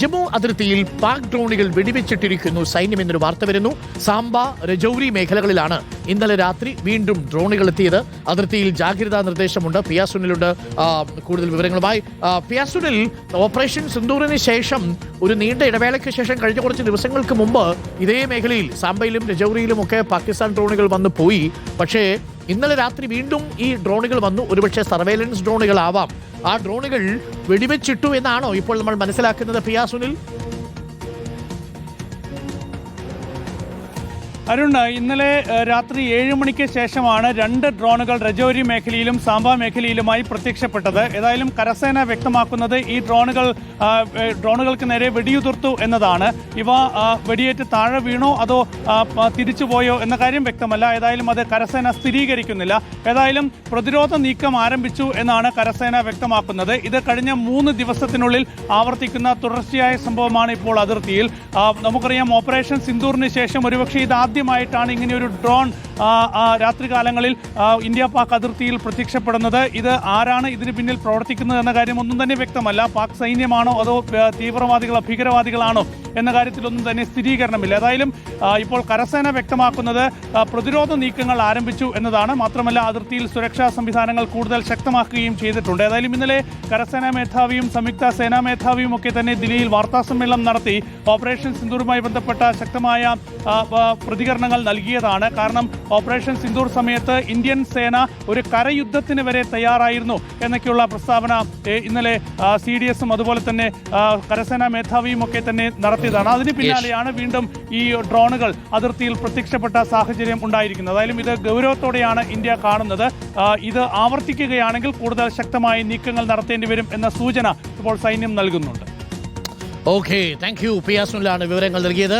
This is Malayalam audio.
ജമ്മു അതിർത്തിയിൽ പാക് ഡ്രോണുകൾ വെടിവെച്ചിട്ടിരിക്കുന്നു സൈന്യം എന്നൊരു വാർത്ത വരുന്നു. സാംബ, രജൌരി മേഖലകളിലാണ് ഇന്നലെ രാത്രി വീണ്ടും ഡ്രോണുകൾ എത്തിയത്. അതിർത്തിയിൽ ജാഗ്രതാ നിർദ്ദേശമുണ്ട്. പിയാ സുനിലുണ്ട് കൂടുതൽ വിവരങ്ങളുമായി. പിയാ സുനിൽ, ഓപ്പറേഷൻ സിന്ദൂറിന് ശേഷം ഒരു നീണ്ട ഇടവേളയ്ക്ക് ശേഷം കഴിഞ്ഞ കുറച്ച് ദിവസങ്ങൾക്ക് മുമ്പ് ഇതേ മേഖലയിൽ സാംബയിലും രജൌരിയിലും ഒക്കെ പാകിസ്ഥാൻ ഡ്രോണുകൾ വന്നു പോയി. പക്ഷേ ഇന്നലെ രാത്രി വീണ്ടും ഈ ഡ്രോണുകൾ വന്നു. ഒരുപക്ഷെ സർവൈലൻസ് ഡ്രോണുകളാവാം. ആ ഡ്രോണുകൾ വെടിവെച്ചിട്ടു എന്നാണോ ഇപ്പോൾ നമ്മൾ മനസ്സിലാക്കുന്നത് പിയാ സുനിൽ? അരുൺ, ഇന്നലെ രാത്രി 7 മണിക്ക് ശേഷമാണ് 2 ഡ്രോണുകൾ രജൌരി മേഖലയിലും സാംബ മേഖലയിലുമായി പ്രത്യക്ഷപ്പെട്ടത്. ഏതായാലും കരസേന വ്യക്തമാക്കുന്നത് ഈ ഡ്രോണുകൾക്ക് നേരെ വെടിയുതിർത്തു എന്നതാണ്. ഇവ വെടിയേറ്റ് താഴെ വീണോ അതോ തിരിച്ചുപോയോ എന്ന കാര്യം വ്യക്തമല്ല. ഏതായാലും അത് കരസേന സ്ഥിരീകരിക്കുന്നില്ല. ഏതായാലും പ്രതിരോധ നീക്കം ആരംഭിച്ചു എന്നാണ് കരസേന വ്യക്തമാക്കുന്നത്. ഇത് കഴിഞ്ഞ 3 ദിവസത്തിനുള്ളിൽ ആവർത്തിക്കുന്ന തുടർച്ചയായ സംഭവമാണ് ഇപ്പോൾ അതിർത്തിയിൽ. നമുക്കറിയാം, ഓപ്പറേഷൻ സിന്ദൂറിന് ശേഷം ഒരുപക്ഷെ ഇത് ആദ്യമായിട്ടാണ് ഇങ്ങനെയൊരു ഡ്രോൺ രാത്രികാലങ്ങളിൽ ഇന്ത്യ പാക് അതിർത്തിയിൽ പ്രത്യക്ഷപ്പെടുന്നത്. ഇത് ആരാണ് ഇതിന് പിന്നിൽ പ്രവർത്തിക്കുന്നത് എന്ന കാര്യം ഒന്നും തന്നെ വ്യക്തമല്ല. പാക് സൈന്യമാണോ അതോ തീവ്രവാദികളോ ഭീകരവാദികളാണോ എന്ന കാര്യത്തിലൊന്നും തന്നെ സ്ഥിരീകരണമില്ല. ഏതായാലും ഇപ്പോൾ കരസേന വ്യക്തമാക്കുന്നത് പ്രതിരോധ നീക്കങ്ങൾ ആരംഭിച്ചു എന്നതാണ്. മാത്രമല്ല, അതിർത്തിയിൽ സുരക്ഷാ സംവിധാനങ്ങൾ കൂടുതൽ ശക്തമാക്കുകയും ചെയ്തിട്ടുണ്ട്. ഏതായാലും ഇന്നലെ കരസേനാ മേധാവിയും സംയുക്ത സേനാ മേധാവിയും ഒക്കെ തന്നെ ദില്ലിയിൽ വാർത്താസമ്മേളനം നടത്തി ഓപ്പറേഷൻ സിന്ദൂറുമായി ബന്ധപ്പെട്ട ശക്തമായ പ്രതികരണങ്ങൾ നൽകിയതാണ്. കാരണം ഓപ്പറേഷൻ സിന്ദൂർ സമയത്ത് ഇന്ത്യൻ സേന ഒരു കരയുദ്ധത്തിന് വരെ തയ്യാറായിരുന്നു എന്നൊക്കെയുള്ള പ്രസ്താവന ഇന്നലെ CDSും അതുപോലെ തന്നെ കരസേനാ മേധാവിയും ഒക്കെ തന്നെ നടത്തിയതാണ്. അതിന് പിന്നാലെയാണ് വീണ്ടും ഈ ഡ്രോണുകൾ അതിർത്തിയിൽ പ്രത്യക്ഷപ്പെട്ട സാഹചര്യം ഉണ്ടായിരിക്കുന്നത്. അതായാലും ഇത് ഗൗരവത്തോടെയാണ് ഇന്ത്യ കാണുന്നത്. ഇത് ആവർത്തിക്കുകയാണെങ്കിൽ കൂടുതൽ ശക്തമായ നീക്കങ്ങൾ നടത്തേണ്ടി വരും എന്ന സൂചന ഇപ്പോൾ സൈന്യം നൽകുന്നുണ്ട്. Okay, thank you. പിയാ സുനിലാണ് വിവരങ്ങൾ നൽകിയത്.